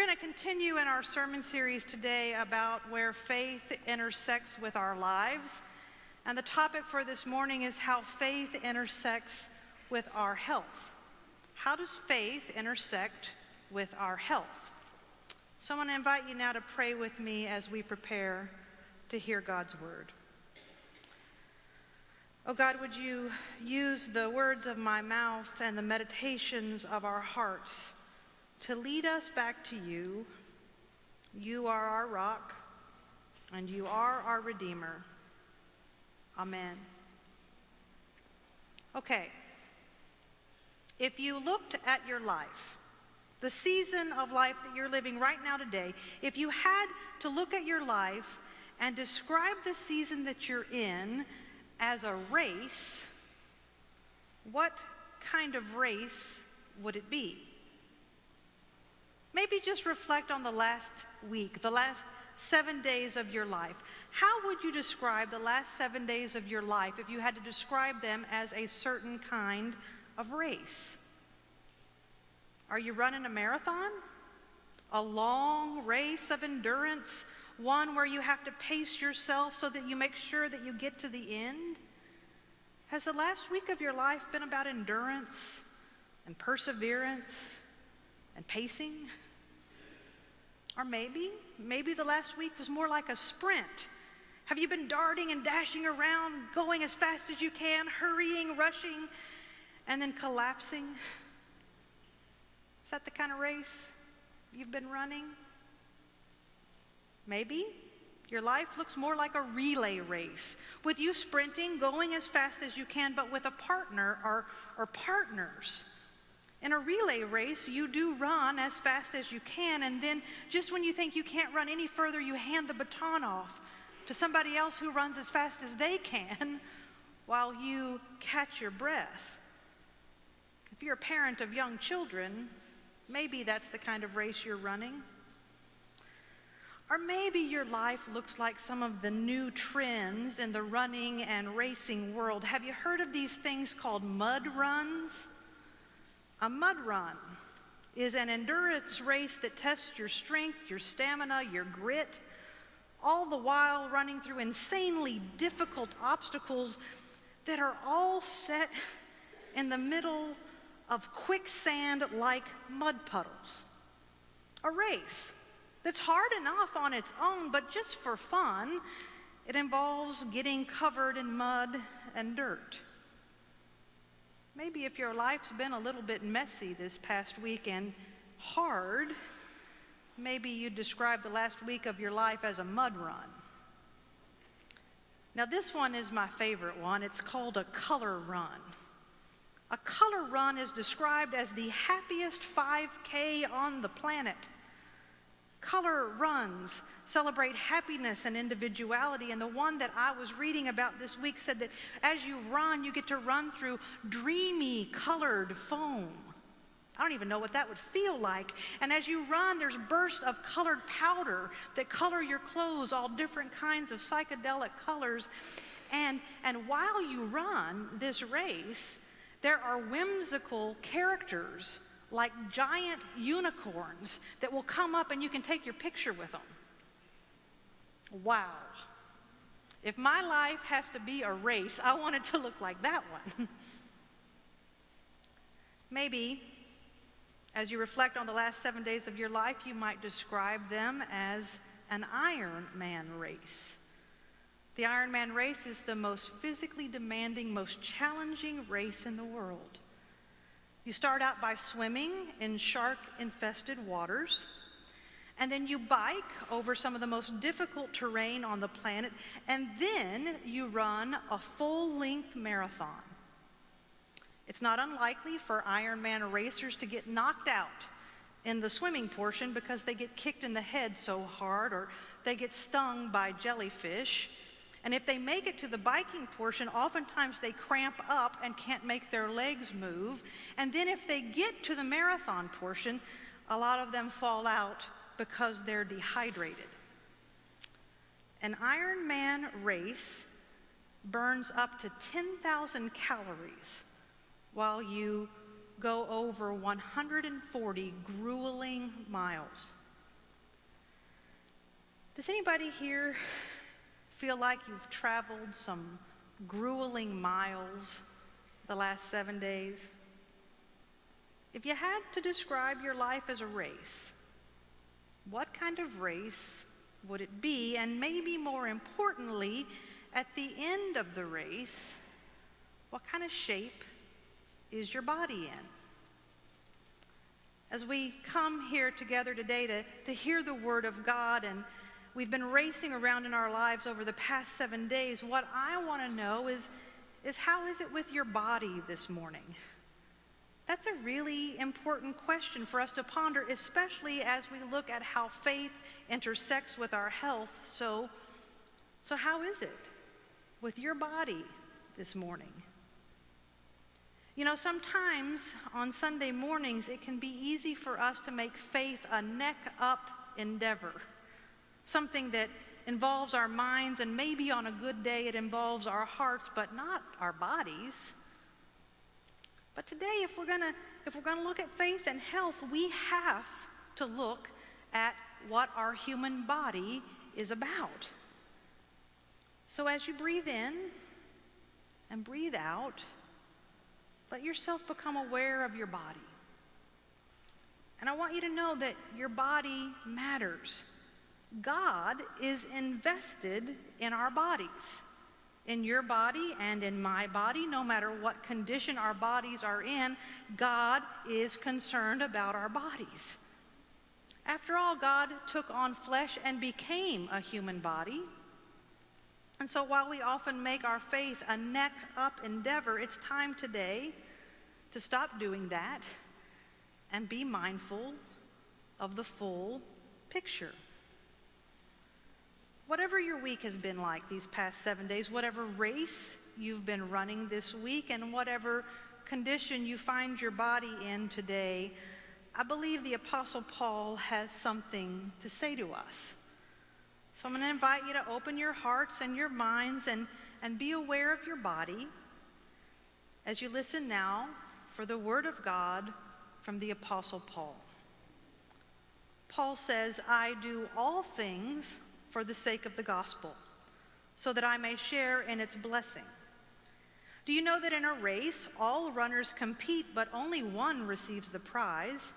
going to continue in our sermon series today about where faith intersects with our lives. And the topic for this morning is how faith intersects with our health. How does faith intersect with our health? So I want to invite you now to pray with me as we prepare to hear God's word. Oh God, would you use the words of my mouth and the meditations of our hearts to lead us back to you. You are our rock, and you are our Redeemer. Amen. Okay. If you looked at your life, the season of life that you're living right now today, if you had to look at your life and describe the season that you're in as a race, what kind of race would it be? Maybe just reflect on the last week, the last 7 days of your life. How would you describe the last 7 days of your life if you had to describe them as a certain kind of race? Are you running a marathon? A long race of endurance? One where you have to pace yourself so that you make sure that you get to the end? Has the last week of your life been about endurance and perseverance and pacing? Or maybe the last week was more like a sprint. Have you been darting and dashing around, going as fast as you can, hurrying, rushing, and then collapsing? Is that the kind of race you've been running? Maybe your life looks more like a relay race, with you sprinting, going as fast as you can, but with a partner or partners. In a relay race, you do run as fast as you can, and then just when you think you can't run any further, you hand the baton off to somebody else who runs as fast as they can while you catch your breath. If you're a parent of young children, maybe that's the kind of race you're running. Or maybe your life looks like some of the new trends in the running and racing world. Have you heard of these things called mud runs? A mud run is an endurance race that tests your strength, your stamina, your grit, all the while running through insanely difficult obstacles that are all set in the middle of quicksand-like mud puddles. A race that's hard enough on its own, but just for fun, it involves getting covered in mud and dirt. Maybe if your life's been a little bit messy this past week and hard, maybe you'd describe the last week of your life as a mud run. Now this one is my favorite one. It's called a color run. A color run is described as the happiest 5K on the planet. Color runs celebrate happiness and individuality, and the one that I was reading about this week said that as you run, you get to run through dreamy colored foam. I don't even know what that would feel like. And as you run, there's bursts of colored powder that color your clothes, all different kinds of psychedelic colors. And while you run this race, there are whimsical characters like giant unicorns that will come up and you can take your picture with them. Wow. If my life has to be a race, I want it to look like that one. Maybe, as you reflect on the last 7 days of your life, you might describe them as an Ironman race. The Ironman race is the most physically demanding, most challenging race in the world. You start out by swimming in shark-infested waters, and then you bike over some of the most difficult terrain on the planet, and then you run a full-length marathon. It's not unlikely for Ironman racers to get knocked out in the swimming portion because they get kicked in the head so hard, or they get stung by jellyfish. And if they make it to the biking portion, oftentimes they cramp up and can't make their legs move. And then if they get to the marathon portion, a lot of them fall out because they're dehydrated. An Ironman race burns up to 10,000 calories while you go over 140 grueling miles. Does anybody here feel like you've traveled some grueling miles the last 7 days? If you had to describe your life as a race, what kind of race would it be? And maybe more importantly, at the end of the race, what kind of shape is your body in? As we come here together today to hear the Word of God, and we've been racing around in our lives over the past 7 days, what I want to know is how is it with your body this morning? That's a really important question for us to ponder, especially as we look at how faith intersects with our health. So how is it with your body this morning? You know, sometimes on Sunday mornings, it can be easy for us to make faith a neck-up endeavor, something that involves our minds, and maybe on a good day it involves our hearts, but not our bodies. But today, if we're gonna look at faith and health, we have to look at what our human body is about. So as you breathe in and breathe out, let yourself become aware of your body. And I want you to know that your body matters. God is invested in our bodies. In your body and in my body, no matter what condition our bodies are in, God is concerned about our bodies. After all, God took on flesh and became a human body. And so while we often make our faith a neck-up endeavor, it's time today to stop doing that and be mindful of the full picture. Whatever your week has been like these past 7 days, whatever race you've been running this week, and whatever condition you find your body in today, I believe the Apostle Paul has something to say to us. So I'm going to invite you to open your hearts and your minds and be aware of your body as you listen now for the Word of God from the Apostle Paul. Paul says, "I do all things for the sake of the gospel, so that I may share in its blessing. Do you know that in a race, all runners compete, but only one receives the prize?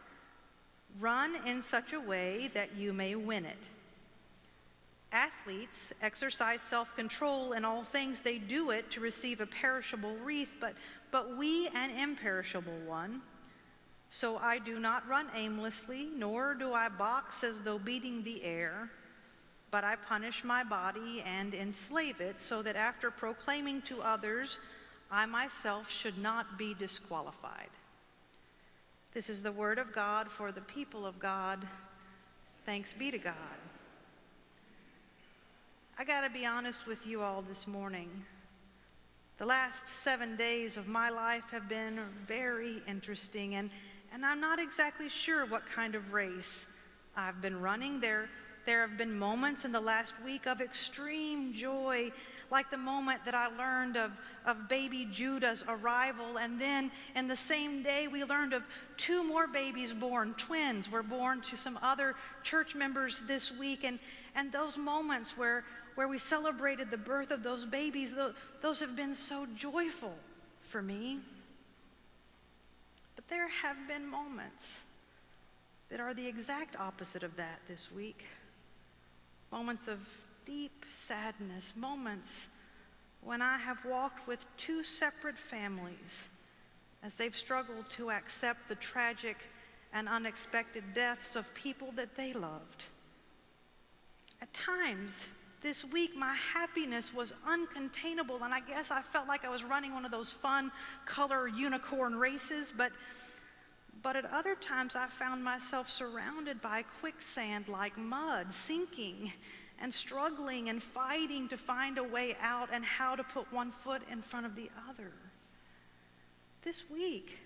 Run in such a way that you may win it. Athletes exercise self-control in all things. They do it to receive a perishable wreath, but we an imperishable one. So I do not run aimlessly, nor do I box as though beating the air, but I punish my body and enslave it, so that after proclaiming to others, I myself should not be disqualified." This is the word of God for the people of God. Thanks be to God. I gotta be honest with you all this morning. The last 7 days of my life have been very interesting, and I'm not exactly sure what kind of race I've been running. There have been moments in the last week of extreme joy, like the moment that I learned of baby Judah's arrival, and then in the same day we learned of 2 more babies born. Twins were born to some other church members this week, and those moments where we celebrated the birth of those babies, those have been so joyful for me. But there have been moments that are the exact opposite of that this week. Moments of deep sadness, moments when I have walked with 2 separate families as they've struggled to accept the tragic and unexpected deaths of people that they loved. At times this week, my happiness was uncontainable, and I guess I felt like I was running one of those fun color unicorn races, but at other times I found myself surrounded by quicksand-like mud, sinking and struggling and fighting to find a way out and how to put one foot in front of the other. This week,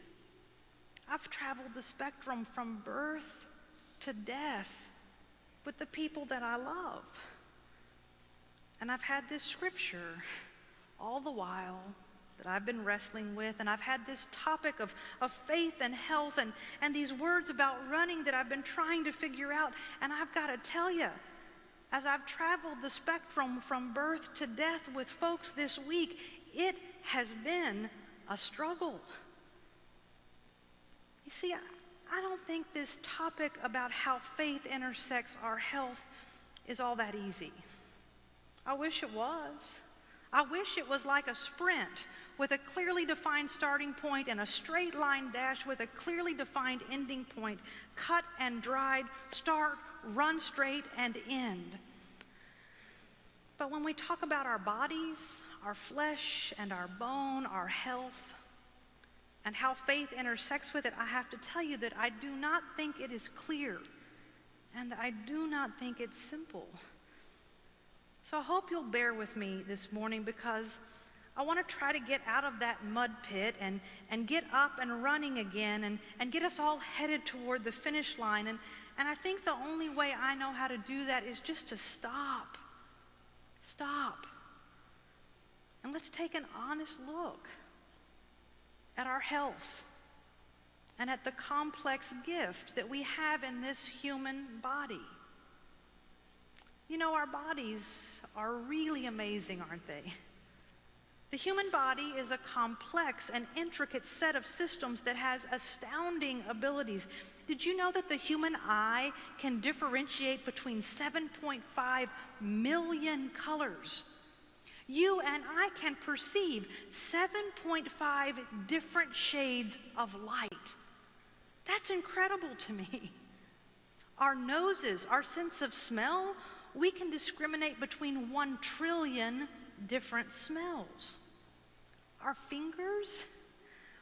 I've traveled the spectrum from birth to death with the people that I love. And I've had this scripture all the while that I've been wrestling with, and I've had this topic of faith and health and these words about running that I've been trying to figure out. And I've got to tell you, As I've traveled the spectrum from birth to death with folks this week, it has been a struggle. You see, I don't think this topic about how faith intersects our health is all that easy. I wish it was. I wish it was like a sprint with a clearly defined starting point and a straight line dash with a clearly defined ending point, cut and dried, start, run straight, and end. But when we talk about our bodies, our flesh and our bone, our health, and how faith intersects with it, I have to tell you that I do not think it is clear, and I do not think it's simple. So I hope you'll bear with me this morning, because I want to try to get out of that mud pit and get up and running again and get us all headed toward the finish line. And I think the only way I know how to do that is just to stop. Stop. And let's take an honest look at our health and at the complex gift that we have in this human body. You know, our bodies are really amazing, aren't they? The human body is a complex and intricate set of systems that has astounding abilities. Did you know that the human eye can differentiate between 7.5 million colors? You and I can perceive 7.5 different shades of light. That's incredible to me. Our noses, our sense of smell, we can discriminate between 1 trillion different smells. Our fingers,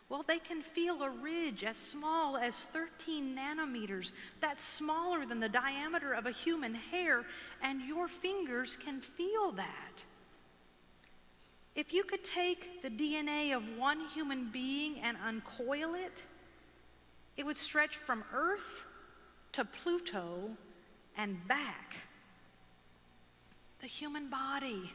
well, they can feel a ridge as small as 13 nanometers. That's smaller than the diameter of a human hair, and your fingers can feel that. If you could take the DNA of one human being and uncoil it, it would stretch from Earth to Pluto and back. The human body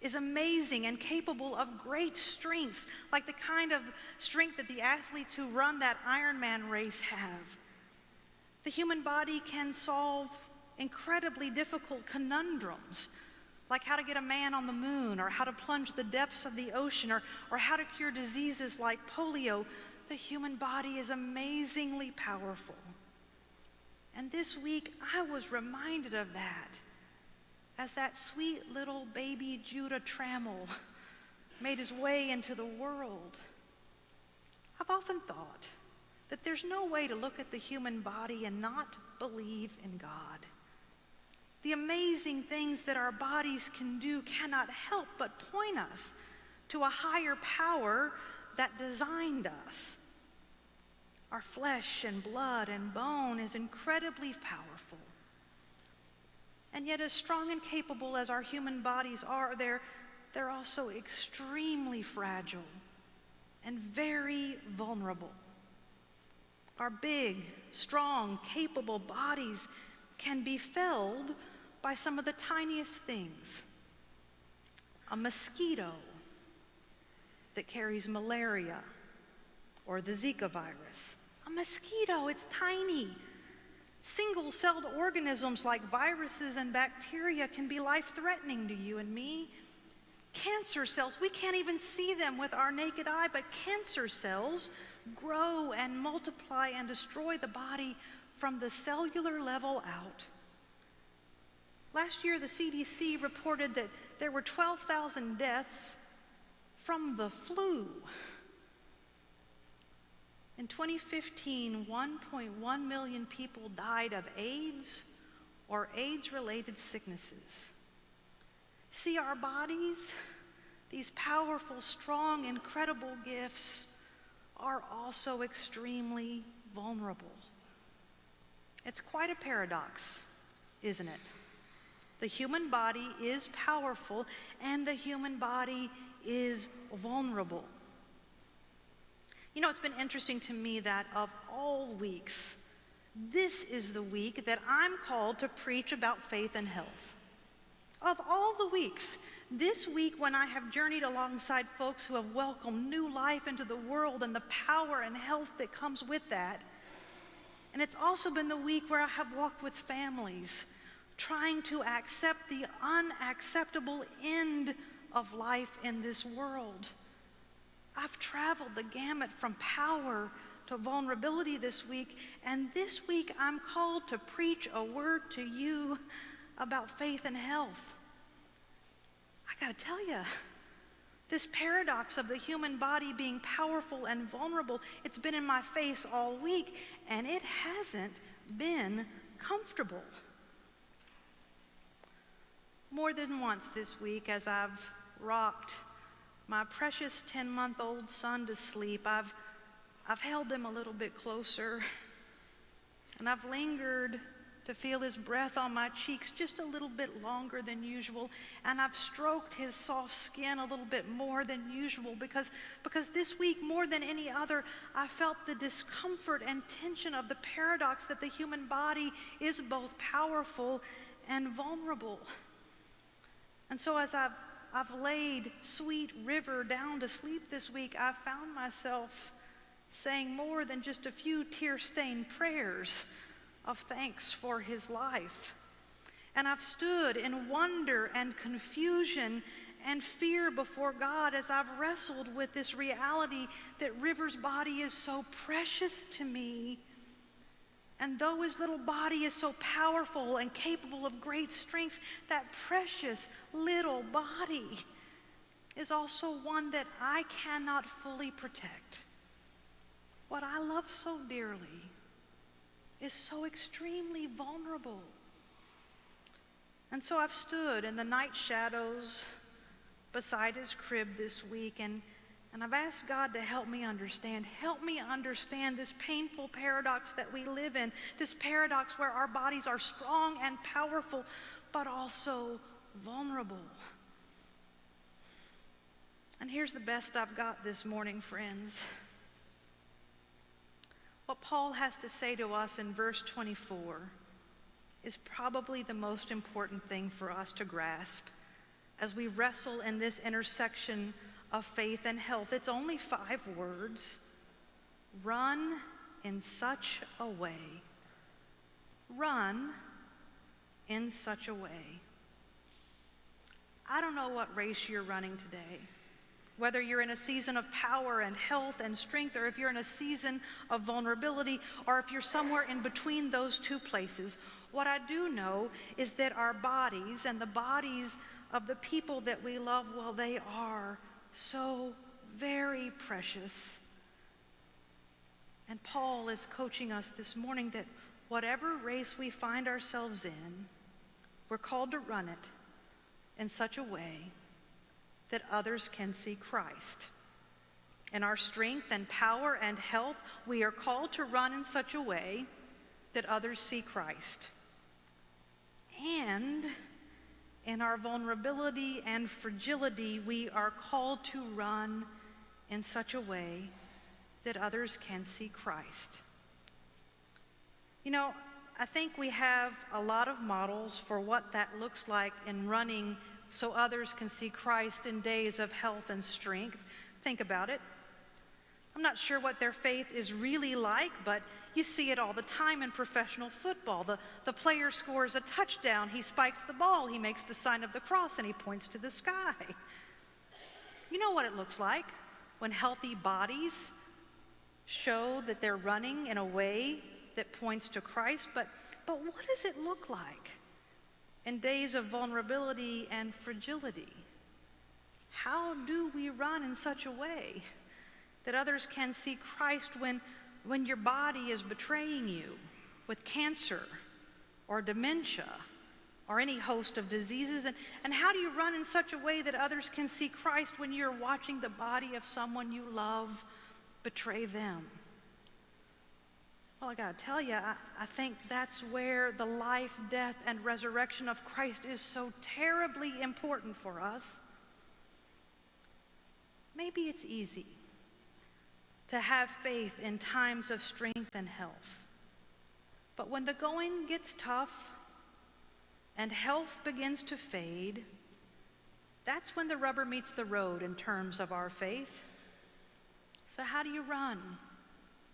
is amazing and capable of great strengths, like the kind of strength that the athletes who run that Ironman race have. The human body can solve incredibly difficult conundrums, like how to get a man on the moon, or how to plunge the depths of the ocean, or how to cure diseases like polio. The human body is amazingly powerful. And this week, I was reminded of that as that sweet little baby Judah Trammell made his way into the world. I've often thought that there's no way to look at the human body and not believe in God. The amazing things that our bodies can do cannot help but point us to a higher power that designed us. Our flesh and blood and bone is incredibly powerful. And yet, as strong and capable as our human bodies are, they're also extremely fragile and very vulnerable. Our big, strong, capable bodies can be felled by some of the tiniest things. A mosquito that carries malaria or the Zika virus. A mosquito, it's tiny. Single-celled organisms like viruses and bacteria can be life-threatening to you and me. Cancer cells, we can't even see them with our naked eye, but cancer cells grow and multiply and destroy the body from the cellular level out. Last year, the CDC reported that there were 12,000 deaths from the flu. In 2015, 1.1 million people died of AIDS or AIDS-related sicknesses. See, our bodies, these powerful, strong, incredible gifts, are also extremely vulnerable. It's quite a paradox, isn't it? The human body is powerful, and the human body is vulnerable. You know, it's been interesting to me that of all weeks, this is the week that I'm called to preach about faith and health. Of all the weeks, this week when I have journeyed alongside folks who have welcomed new life into the world and the power and health that comes with that, and it's also been the week where I have walked with families trying to accept the unacceptable end of life in this world. I've traveled the gamut from power to vulnerability this week, and this week I'm called to preach a word to you about faith and health. I gotta tell you, this paradox of the human body being powerful and vulnerable, it's been in my face all week, and it hasn't been comfortable. More than once this week, as I've rocked my precious 10-month-old son to sleep, I've held him a little bit closer, and I've lingered to feel his breath on my cheeks just a little bit longer than usual, and I've stroked his soft skin a little bit more than usual because this week, more than any other, I felt the discomfort and tension of the paradox that the human body is both powerful and vulnerable. And so as I've laid sweet River down to sleep this week, I found myself saying more than just a few tear-stained prayers of thanks for his life. And I've stood in wonder and confusion and fear before God as I've wrestled with this reality that River's body is so precious to me. And though his little body is so powerful and capable of great strengths, that precious little body is also one that I cannot fully protect. What I love so dearly is so extremely vulnerable. And so I've stood in the night shadows beside his crib this week, and I've asked God to help me understand this painful paradox that we live in, this paradox where our bodies are strong and powerful, but also vulnerable. And here's the best I've got this morning, friends. What Paul has to say to us in verse 24 is probably the most important thing for us to grasp as we wrestle in this intersection of faith and health. It's only 5 words. Run in such a way. Run in such a way. I don't know what race you're running today, whether you're in a season of power and health and strength, or if you're in a season of vulnerability, or if you're somewhere in between those two places. What I do know is that our bodies and the bodies of the people that we love, well, they are so very precious. And Paul is coaching us this morning that whatever race we find ourselves in, we're called to run it in such a way that others can see Christ. In our strength and power and health, we are called to run in such a way that others see Christ. And in our vulnerability and fragility, we are called to run in such a way that others can see Christ. You know, I think we have a lot of models for what that looks like in running so others can see Christ in days of health and strength. Think about it. I'm not sure what their faith is really like, but you see it all the time in professional football. The player scores a touchdown, he spikes the ball, he makes the sign of the cross, and he points to the sky. You know what it looks like when healthy bodies show that they're running in a way that points to Christ, but what does it look like in days of vulnerability and fragility? How do we run in such a way that others can see Christ when your body is betraying you with cancer or dementia or any host of diseases? And how do you run in such a way that others can see Christ when you're watching the body of someone you love betray them? Well, I gotta tell you, I think that's where the life, death, and resurrection of Christ is so terribly important for us. Maybe it's easy to have faith in times of strength and health. But when the going gets tough and health begins to fade, that's when the rubber meets the road in terms of our faith. So how do you run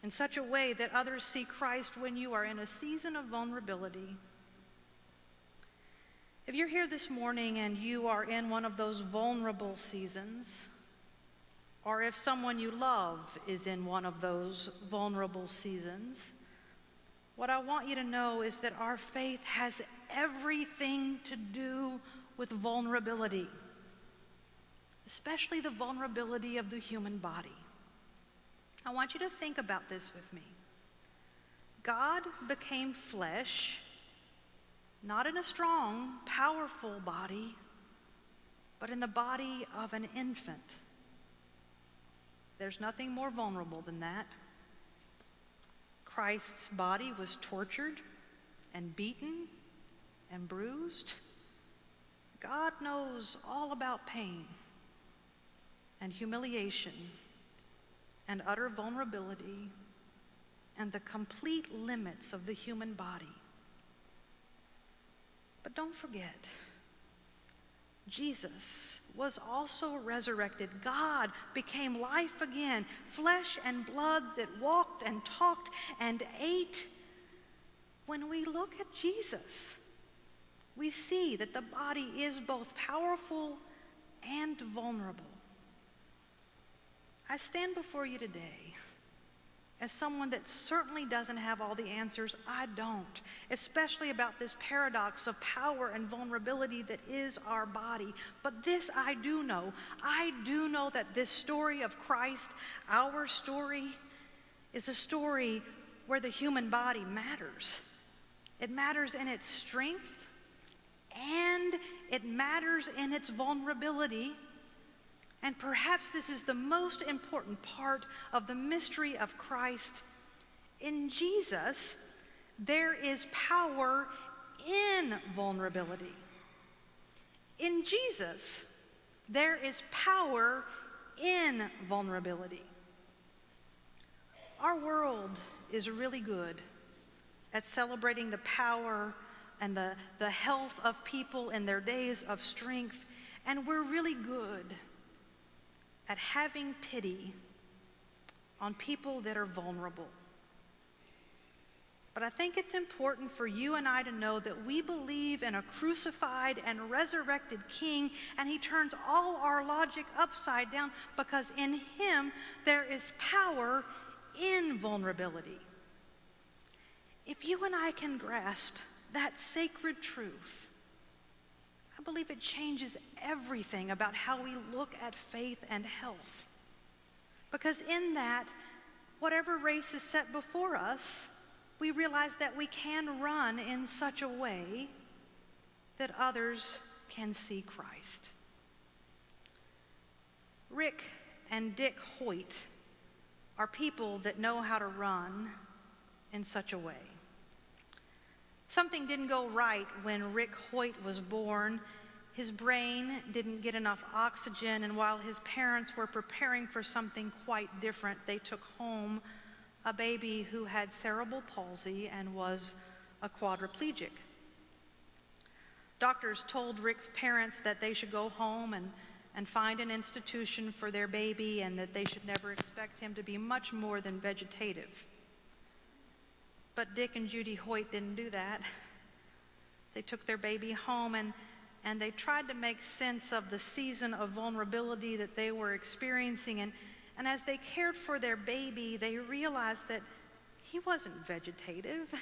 in such a way that others see Christ when you are in a season of vulnerability? you're here this morning and you are in one of those vulnerable seasons, or if someone you love is in one of those vulnerable seasons, what I want you to know is that our faith has everything to do with vulnerability, especially the vulnerability of the human body. I want you to think about this with me. God became flesh, not in a strong, powerful body, but in the body of an infant. There's nothing more vulnerable than that. Christ's body was tortured and beaten and bruised. God knows all about pain and humiliation and utter vulnerability and the complete limits of the human body. But don't forget, Jesus was also resurrected. God became life again, flesh and blood that walked and talked and ate. When we look at Jesus, we see that the body is both powerful and vulnerable. I stand before you today as someone that certainly doesn't have all the answers. I don't, especially about this paradox of power and vulnerability that is our body. But this I do know. I do know that this story of Christ, our story, is a story where the human body matters. It matters in its strength, and it matters in its vulnerability. And perhaps this is the most important part of the mystery of Christ. In Jesus, there is power in vulnerability. In Jesus, there is power in vulnerability. Our world is really good at celebrating the power and the health of people in their days of strength, and we're really good at having pity on people that are vulnerable. But I think it's important for you and I to know that we believe in a crucified and resurrected King, and he turns all our logic upside down because in him there is power in vulnerability. If you and I can grasp that sacred truth, I believe it changes everything about how we look at faith and health. Because in that, whatever race is set before us, we realize that we can run in such a way that others can see Christ. Rick and Dick Hoyt are people that know how to run in such a way. Something didn't go right when Rick Hoyt was born. His brain didn't get enough oxygen, and while his parents were preparing for something quite different, they took home a baby who had cerebral palsy and was a quadriplegic. Doctors told Rick's parents that they should go home and find an institution for their baby, and that they should never expect him to be much more than vegetative. But Dick and Judy Hoyt didn't do that. They took their baby home and they tried to make sense of the season of vulnerability that they were experiencing. And as they cared for their baby, they realized that he wasn't vegetative.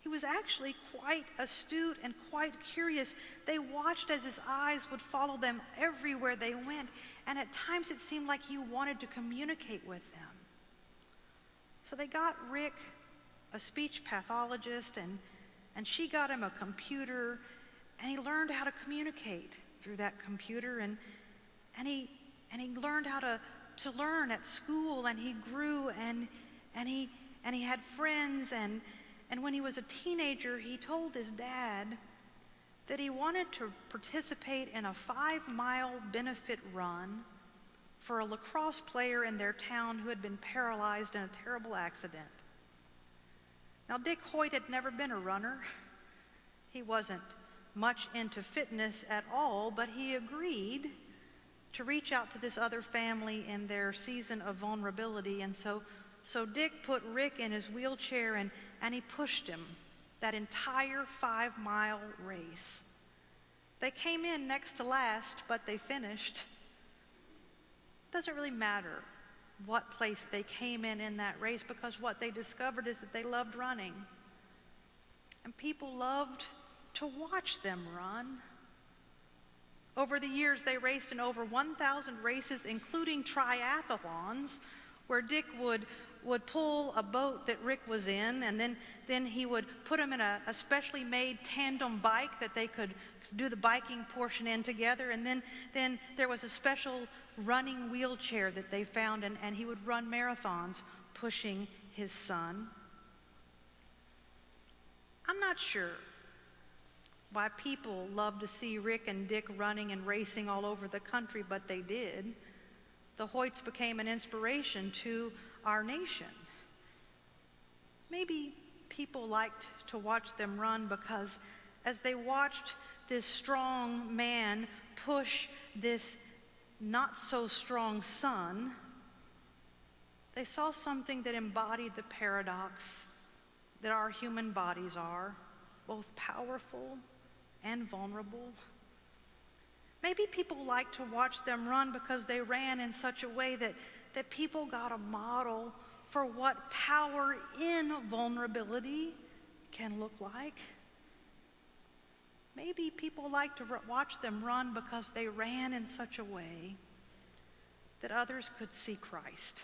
He was actually quite astute and quite curious. They watched as his eyes would follow them everywhere they went, and at times it seemed like he wanted to communicate with them. So they got Rick a speech pathologist, and she got him a computer, and he learned how to communicate through that computer, and he learned how to learn at school, and he grew, and he had friends, and when he was a teenager, he told his dad that he wanted to participate in a 5-mile benefit run for a lacrosse player in their town who had been paralyzed in a terrible accident. Now, Dick Hoyt had never been a runner. He wasn't much into fitness at all, but he agreed to reach out to this other family in their season of vulnerability. And so Dick put Rick in his wheelchair and he pushed him that entire 5-mile race. They came in next to last, but they finished. It doesn't really matter what place they came in that race, because what they discovered is that they loved running. And people loved to watch them run. Over the years, they raced in over 1,000 races, including triathlons, where Dick would pull a boat that Rick was in, and then he would put him in a specially made tandem bike that they could do the biking portion in together. And then there was a special running wheelchair that they found, and he would run marathons pushing his son. I'm not sure why people love to see Rick and Dick running and racing all over the country, but they did. The Hoyts became an inspiration to our nation. Maybe people liked to watch them run because as they watched this strong man push this not so strong son, they saw something that embodied the paradox that our human bodies are, both powerful and vulnerable. Maybe people like to watch them run because they ran in such a way that people got a model for what power in vulnerability can look like. Maybe people like to watch them run because they ran in such a way that others could see Christ.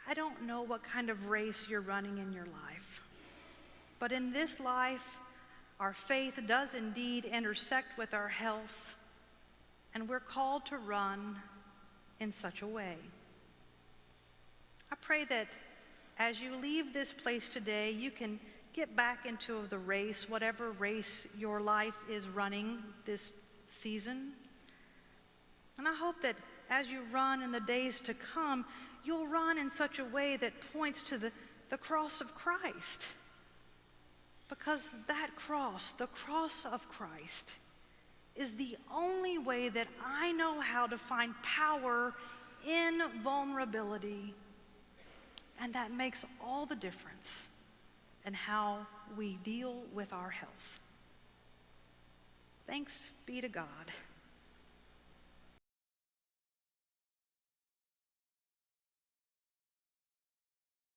I don't know what kind of race you're running in your life, but in this life, our faith does indeed intersect with our health, and we're called to run in such a way. I pray that as you leave this place today, you can get back into the race, whatever race your life is running this season. And I hope that as you run in the days to come, you'll run in such a way that points to the cross of Christ. Because that cross, the cross of Christ, is the only way that I know how to find power in vulnerability. And that makes all the difference in how we deal with our health. Thanks be to God.